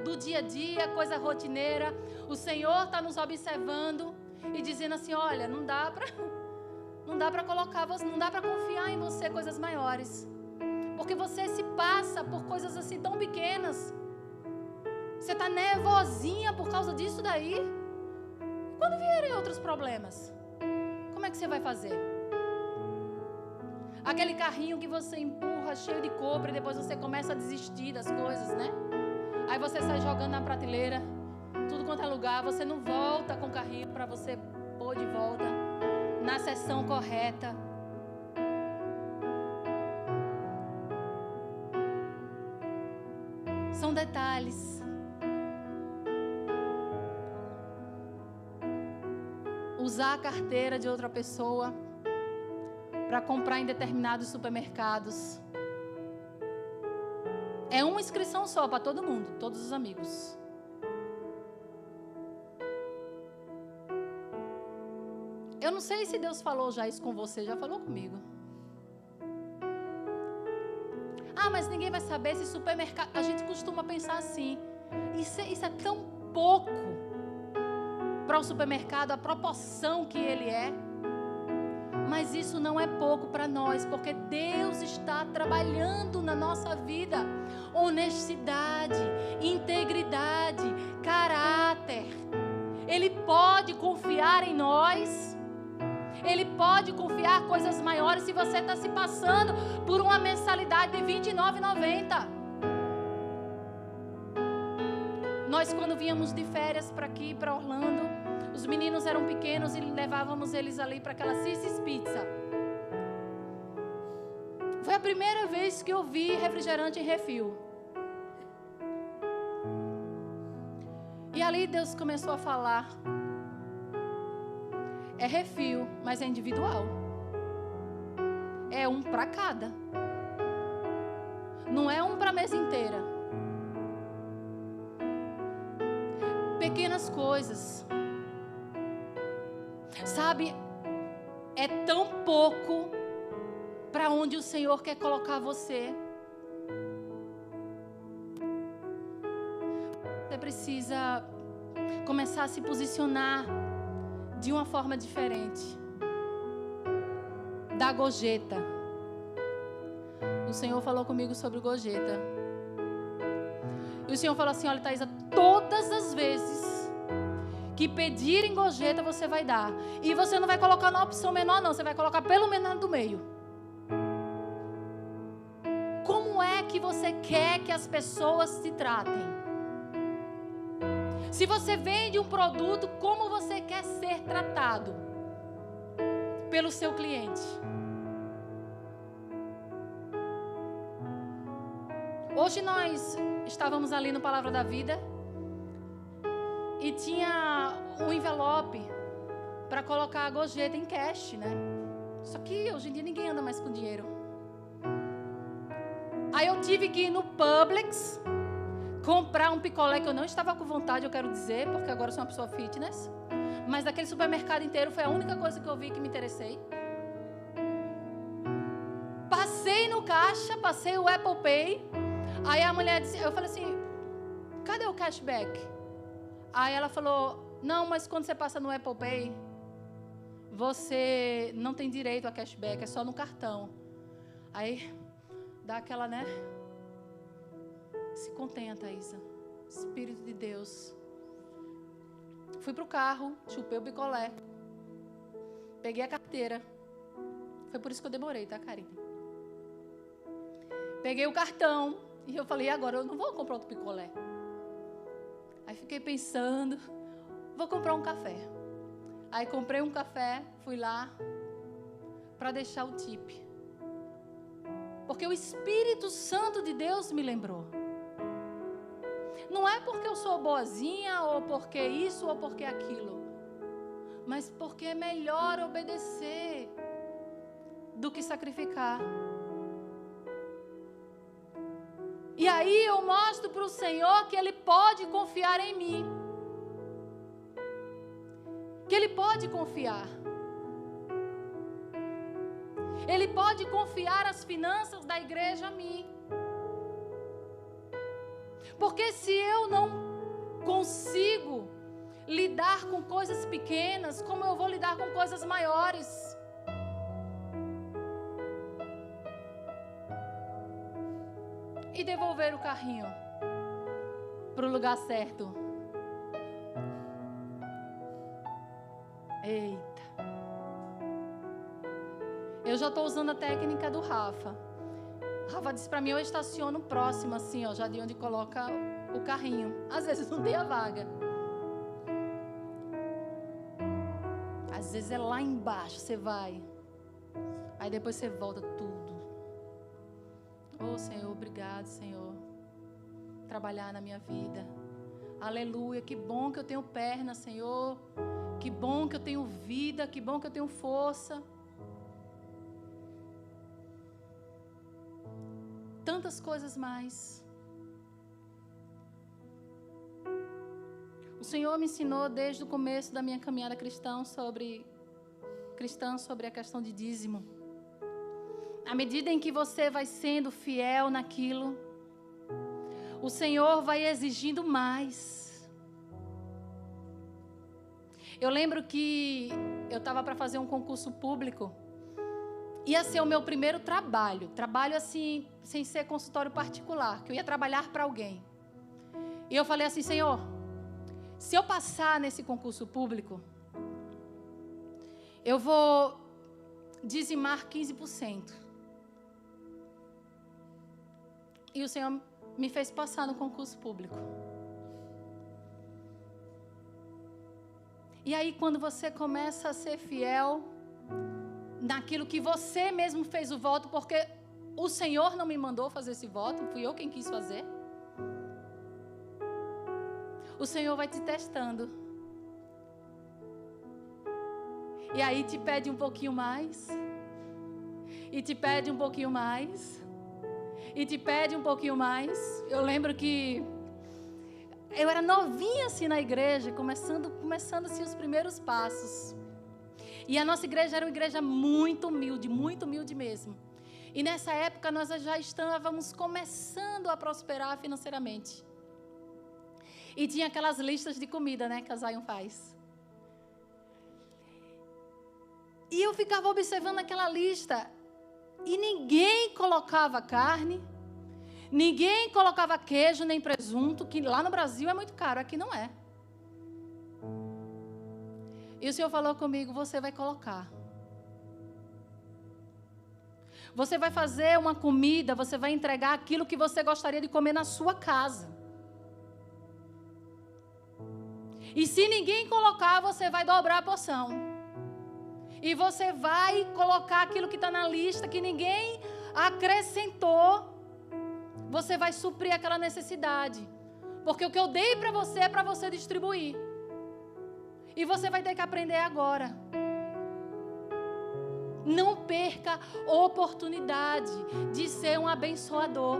do dia a dia, coisa rotineira, o Senhor está nos observando e dizendo assim, olha, não dá para colocar, não dá para confiar em você coisas maiores, porque você se passa por coisas assim tão pequenas. Você está nervosinha por causa disso daí. Quando vierem outros problemas, como é que você vai fazer? Aquele carrinho que você empurra cheio de cobra e depois você começa a desistir das coisas, né? Aí você sai jogando na prateleira, tudo quanto é lugar, você não volta com o carrinho para você pôr de volta na seção correta. São detalhes. Usar a carteira de outra pessoa para comprar em determinados supermercados. É uma inscrição só para todo mundo, todos os amigos. Eu não sei se Deus falou já isso com você, já falou comigo. Ah, mas ninguém vai saber se supermercado... A gente costuma pensar assim, isso é tão pouco para o supermercado, a proporção que ele é. Mas isso não é pouco para nós, porque Deus está trabalhando na nossa vida. Honestidade, integridade, caráter. Ele pode confiar em nós. Ele pode confiar coisas maiores se você está se passando por uma mensalidade de R$ 29,90. Nós, quando víamos de férias para aqui, para Orlando, os meninos eram pequenos e levávamos eles ali para aquela Sissy's Pizza. Foi a primeira vez que eu vi refrigerante em refil. E ali Deus começou a falar. É refil, mas é individual. É um para cada. Não é um para a mesa inteira. Pequenas coisas. Sabe, é tão pouco para onde o Senhor quer colocar você. Você precisa começar a se posicionar de uma forma diferente. Da gorjeta. O Senhor falou comigo sobre gorjeta. E o Senhor falou assim, olha, Thaisa, todas as vezes que pedirem gorjeta, você vai dar. E você não vai colocar na opção menor, não. Você vai colocar pelo menos na do meio. Como é que você quer que as pessoas te tratem? Se você vende um produto, como você quer ser tratado pelo seu cliente? Hoje nós estávamos ali no Palavra da Vida e tinha um envelope para colocar a gorjeta em cash, né? Só que hoje em dia ninguém anda mais com dinheiro. Aí eu tive que ir no Publix comprar um picolé que eu não estava com vontade, eu quero dizer, porque agora eu sou uma pessoa fitness. Mas daquele supermercado inteiro foi a única coisa que eu vi que me interessei. Passei no caixa, passei o Apple Pay. Aí a mulher disse, eu falei assim, cadê o cashback? Aí ela falou, não, mas quando você passa no Apple Pay, você não tem direito a cashback, é só no cartão. Aí dá aquela, né? Se contenha, Thaisa. Espírito de Deus. Fui pro carro, chupei o picolé. Peguei a carteira. Foi por isso que eu demorei, tá, Karine? Peguei o cartão. E eu falei, e agora? Eu não vou comprar outro picolé. Aí fiquei pensando, vou comprar um café. Aí comprei um café, fui lá para deixar o tip. Porque o Espírito Santo de Deus me lembrou. Não é porque eu sou boazinha, ou porque isso, ou porque aquilo. Mas porque é melhor obedecer do que sacrificar. E aí eu mostro para o Senhor que Ele pode confiar em mim. que Ele pode confiar. Ele pode confiar as finanças da igreja a mim. Porque se eu não consigo lidar com coisas pequenas, como eu vou lidar com coisas maiores? E devolver o carrinho para o lugar certo. Eita. Eu já estou usando a técnica do Rafa. Rafa disse para mim, eu estaciono próximo, assim, ó, já de onde coloca o carrinho. Às vezes não tem a vaga. Às vezes é lá embaixo, você vai. Aí depois você volta tudo. Oh, Senhor, obrigado, Senhor. Trabalhar na minha vida. Aleluia, que bom que eu tenho perna, Senhor. Que bom que eu tenho vida, que bom que eu tenho força. Tantas coisas mais. O Senhor me ensinou desde o começo da minha caminhada cristã sobre a questão de dízimo. À medida em que você vai sendo fiel naquilo, o Senhor vai exigindo mais. Eu lembro que eu estava para fazer um concurso público. Ia ser o meu primeiro trabalho. Trabalho assim, sem ser consultório particular, que eu ia trabalhar para alguém. E eu falei assim, Senhor, se eu passar nesse concurso público, eu vou dizimar 15%. E o Senhor me fez passar no concurso público. E aí, quando você começa a ser fiel naquilo que você mesmo fez o voto, porque o Senhor não me mandou fazer esse voto, fui eu quem quis fazer. O Senhor vai te testando. E aí te pede um pouquinho mais. E te pede um pouquinho mais. E te pede um pouquinho mais. Eu lembro que eu era novinha assim na igreja, começando assim os primeiros passos. E a nossa igreja era uma igreja muito humilde mesmo. E nessa época nós já estávamos começando a prosperar financeiramente. E tinha aquelas listas de comida, né, que a Zion faz. E eu ficava observando aquela lista. E ninguém colocava carne, ninguém colocava queijo nem presunto, que lá no Brasil é muito caro, aqui não é. E o Senhor falou comigo, você vai colocar. Você vai fazer uma comida, você vai entregar aquilo que você gostaria de comer na sua casa. E se ninguém colocar, você vai dobrar a porção. E você vai colocar aquilo que está na lista, que ninguém acrescentou. Você vai suprir aquela necessidade. Porque o que eu dei para você é para você distribuir. E você vai ter que aprender agora. Não perca a oportunidade de ser um abençoador.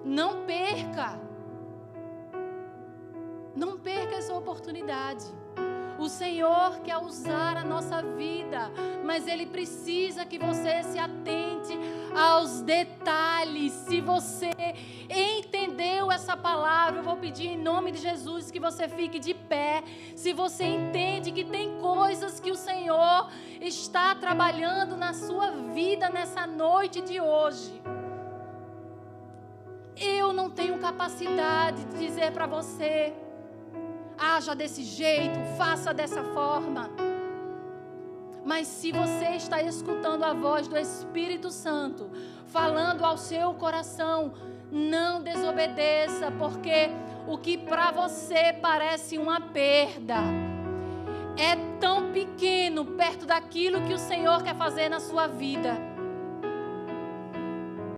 Não perca. Não perca essa oportunidade. O Senhor quer usar a nossa vida, mas Ele precisa que você se atente aos detalhes. Se você entendeu essa palavra, eu vou pedir em nome de Jesus que você fique de pé. Se você entende que tem coisas que o Senhor está trabalhando na sua vida nessa noite de hoje. Eu não tenho capacidade de dizer para você, haja desse jeito, faça dessa forma. Mas se você está escutando a voz do Espírito Santo, falando ao seu coração, não desobedeça, porque o que para você parece uma perda, é tão pequeno perto daquilo que o Senhor quer fazer na sua vida.